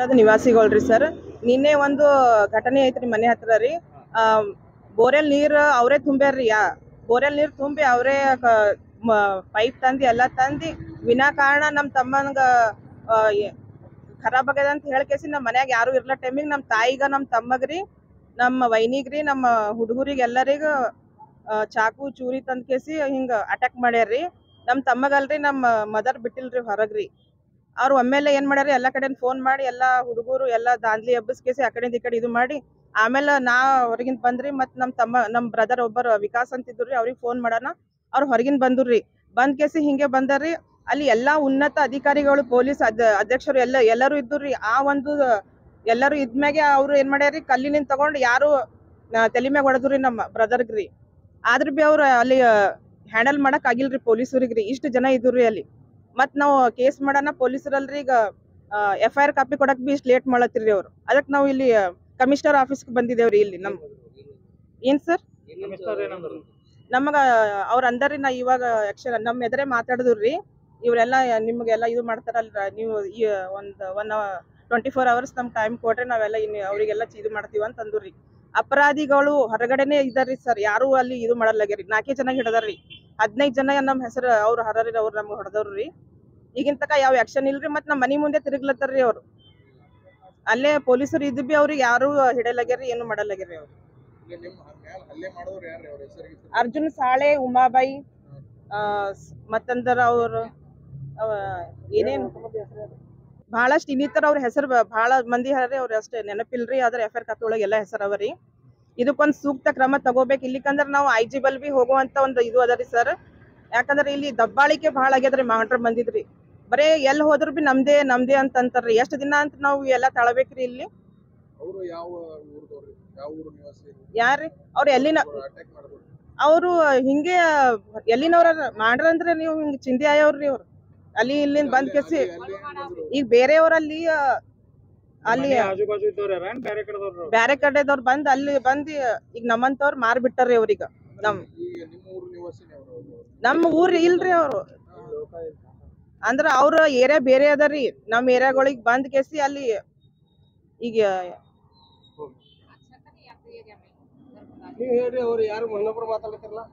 ಅದು ನಿವಾಸಿಗಳ್ರಿ ಸರ್. ನಿನ್ನೆ ಒಂದು ಘಟನೆ ಐತ್ರಿ ಮನೆ ಹತ್ರ ರೀ. ಬೋರೆಲ್ ನೀರ್ ಅವರೇ ತುಂಬ್ಯಾರ್ರಿ. ಬೋರೆಲ್ ನೀರ್ ತುಂಬಿ ಅವರೇ ಪೈಪ್ ತಂದಿ ಎಲ್ಲಾ ತಂದಿ ವಿನಾಕಾರಣ ನಮ್ ತಮ್ಮನ್ಗ ಖರಾಬ್ ಆಗ್ಯದ ಅಂತ ಹೇಳ್ಕೇಸಿ ನಮ್ಮ ಮನ್ಯಾಗ ಯಾರು ಇರ್ಲ ಟೈಮಿಗೆ ನಮ್ಮ ತಾಯಿಗ ನಮ್ಮ ತಮ್ಮಗ್ರಿ ನಮ್ಮ ವೈನಿಗ್ರಿ ನಮ್ಮ ಹುಡುಗರಿಗೆ ಎಲ್ಲರಿಗ ಚಾಕು ಚೂರಿ ತಂದ್ಕೇಸಿ ಹಿಂಗ ಅಟ್ಯಾಕ್ ಮಾಡ್ಯಾರ್ರಿ. ನಮ್ಮ ತಮ್ಮಗಲ್ರಿ ನಮ್ಮ ಮದರ್ ಬಿಟ್ಟಿಲ್ರಿ ಹೊರಗ್ರಿ. ಅವ್ರು ಒಮ್ಮೆಲೆ ಏನ್ ಮಾಡ್ಯಾರ ಎಲ್ಲಾ ಕಡೆ ಫೋನ್ ಮಾಡಿ ಎಲ್ಲಾ ಹುಡುಗರು ಎಲ್ಲಾ ದಾಂದ್ಲಿ ಹಬ್ಬಸ್ಕೇಸಿ ಆ ಕಡೆಯಿಂದ ಈ ಕಡೆ ಇದು ಮಾಡಿ ಆಮೇಲೆ ನಾ ಹೊರಗಿಂದ ಬಂದ್ರಿ. ಮತ್ ನಮ್ ಬ್ರದರ್ ಒಬ್ಬರು ವಿಕಾಸ್ ಅಂತಿದ್ರಿ, ಅವ್ರಿಗೆ ಫೋನ್ ಮಾಡೋಣ ಅವ್ರು ಹೊರಗಿನ ಬಂದ್ರಿ. ಬಂದ್ ಕೇಸಿ ಹಿಂಗೆ ಬಂದಾರ್ರಿ. ಅಲ್ಲಿ ಎಲ್ಲಾ ಉನ್ನತ ಅಧಿಕಾರಿಗಳು ಪೊಲೀಸ್ ಅಧ್ಯಕ್ಷರು ಎಲ್ಲರೂ ಇದ್ದುರ್ರಿ. ಆ ಒಂದು ಎಲ್ಲರೂ ಇದ್ಮ್ಯಾಗೆ ಅವ್ರು ಏನ್ ಮಾಡ್ಯಾರಿ ಕಲ್ಲಿನಿಂದ ತಗೊಂಡ್ ಯಾರು ತಲೆ ಮ್ಯಾಗ ಹೊಡೆದ್ರಿ ನಮ್ಮ ಬ್ರದರ್ಗ್ರಿ. ಆದ್ರ ಬಿ ಅವ್ರ ಅಲ್ಲಿ ಹ್ಯಾಂಡಲ್ ಮಾಡಕ್ ಆಗಿಲ್ರಿ ಪೊಲೀಸರಿಗ್ರಿ. ಇಷ್ಟು ಜನ ಇದ್ರಿ ಅಲ್ಲಿ. ಮತ್ ನಾವು ಕೇಸ್ ಮಾಡೋಣ ಪೊಲೀಸರಲ್ರಿ ಈಗ FIR ಕಾಪಿ ಕೊಡಕ್ ಬಿ ಇಷ್ಟು ಲೇಟ್ ಮಾಡತ್ತಿರ್ರಿ ಅವ್ರು. ಅದಕ್ಕೆ ನಾವು ಇಲ್ಲಿ ಕಮಿಷನರ್ ಆಫೀಸ್ಗೆ ಬಂದಿದ್ದೇವ್ರಿ. ಇಲ್ಲಿ ಏನ್ ಸರ್ ನಮಗ ಅವ್ರ ಅಂದರಿ ನಾ ಇವಾಗ ಆಕ್ಷನ್ ನಮ್ ಎದುರೇ ಮಾತಾಡಿದ್ರಿ. ಇವ್ರೆಲ್ಲ ನಿಮ್ಗೆಲ್ಲ ಇದು ಮಾಡ್ತಾರಲ್ರ, ನೀವು ಒಂದ್ 24 hours ನಮ್ ಟೈಮ್ ಕೊಟ್ರೆ ನಾವೆಲ್ಲ ಅವ್ರಿಗೆಲ್ಲ ಇದು ಮಾಡ್ತೀವಿ ಅಂತ ಅಂದ್ರಿ. ಅಪರಾಧಿಗಳು ಹೊರಗಡೆನೆ ಇದಾರ್ರಿ ಸರ್, ಯಾರು ಅಲ್ಲಿ ಇದು ಮಾಡಲ್ಲಾಗ್ಯಾರಿ. 4 ಜನ ಹಿಡದಾರ್ರಿ. 15 ಜನ ನಮ್ ಹೆಸರು ಅವ್ರು ಹರರಿ ಅವ್ರು ನಮ್ಗೆ ಹೊಡೆದವ್ರಿ. ಈಗಿನ ತಕ ಯಾವ ಆಕ್ಷನ್ ಇಲ್ರಿ. ಮತ್ ನಮ್ ಮನಿ ಮುಂದೆ ತಿರುಗ್ಲತ್ತಾರ್ರಿ ಅವ್ರು. ಅಲ್ಲೇ ಪೊಲೀಸರು ಇದ್ ಬಿ ಅವ್ರಿಗೆ ಯಾರು ಹಿಡಲಾಗ್ಯಾರಿ, ಏನು ಮಾಡಲಾಗ್ಯಾರಿ ಅವ್ರು. ಅರ್ಜುನ್ ಸಾಳೆ, ಉಮಾಬಾಯಿ ಮತ್ತಂದ್ರ ಅವ್ರು ಏನೇನ್ ಬಹಳಷ್ಟು ಇನ್ನಿತರ ಅವ್ರ ಹೆಸರು ಬಹಳ ಮಂದಿ ಹರರಿ. ಅವ್ರ ಅಷ್ಟೇ ನೆನಪಿಲ್ರಿ. ಆದ್ರೆ FIR ಕಾಪಿ ಒಳಗೆ ಎಲ್ಲಾ ಹೆಸರು ಅವರಿ. ಇದಕ್ಕೊಂದ್ ಸೂಕ್ತ ಕ್ರಮ ತಗೋಬೇಕು. ಇಲ್ಲಿಕಂದ್ರ ನಾವು IG ಬಲ್ ಬಿ ಹೋಗುವಂತ ಒಂದು ಇದು ಅದರಿ ಸರ್. ಯಾಕಂದ್ರೆ ಇಲ್ಲಿ ದಬ್ಬಾಳಿಕೆ ಬಹಳ ಆಗ್ಯದ್ರಿ. ಮಾಡ್ರ ಬಂದಿದ್ರಿ ಬರೇ ಎಲ್ಲಿ ಹೋದ್ರು ಬಿ ನಮ್ದೇ ನಮ್ದೇ ಅಂತ ಅಂತಾರ್ರಿ. ಎಷ್ಟ್ ದಿನ ಅಂತ ನಾವು ಎಲ್ಲಾ ತಳಬೇಕ್ರಿ ಇಲ್ಲಿ. ಯಾರ್ರಿ ಅವ್ರು ಎಲ್ಲಿನ ಅವ್ರು ಹಿಂಗೆ ಎಲ್ಲಿನವ್ರ ಮಾಡ್ರಂದ್ರೆ ನೀವು ಹಿಂಗ್ ಚಿಂದಿ ಆಯವ್ರಿ ಅವ್ರು. ಅಲ್ಲಿ ಇಲ್ಲಿಂದ ಬಂದ್ ಕೇಸಿ ಈಗ ಬೇರೆಯವ್ರಲ್ಲಿ ಅಲ್ಲಿ ಬ್ಯಾರೆ ಕಡೆದವ್ರು ಬಂದ್ ಅಲ್ಲಿ ಬಂದ್ ಈಗ ನಮ್ಮಂತವ್ರು ಮಾರ್ ಬಿಟ್ಟಾರ್ರಿ ಅವ್ರೀಗ. ನಮ್ಮ ಊರ್ ಇಲ್ರಿ ಅವ್ರು. ಅಂದ್ರ ಅವ್ರ ಏರಿಯಾ ಬೇರೆ ಅದರಿ. ನಮ್ ಏರಿಯಾಗಳಿಗೆ ಬಂದ್ ಕೇಸಿ ಅಲ್ಲಿ ಈಗ ನೀವು ಹೇಳ್ರಿ ಅವ್ರು ಯಾರು ಇನ್ನೊಬ್ರು ಮಾತಾಡ್ತಾರಲ್ಲ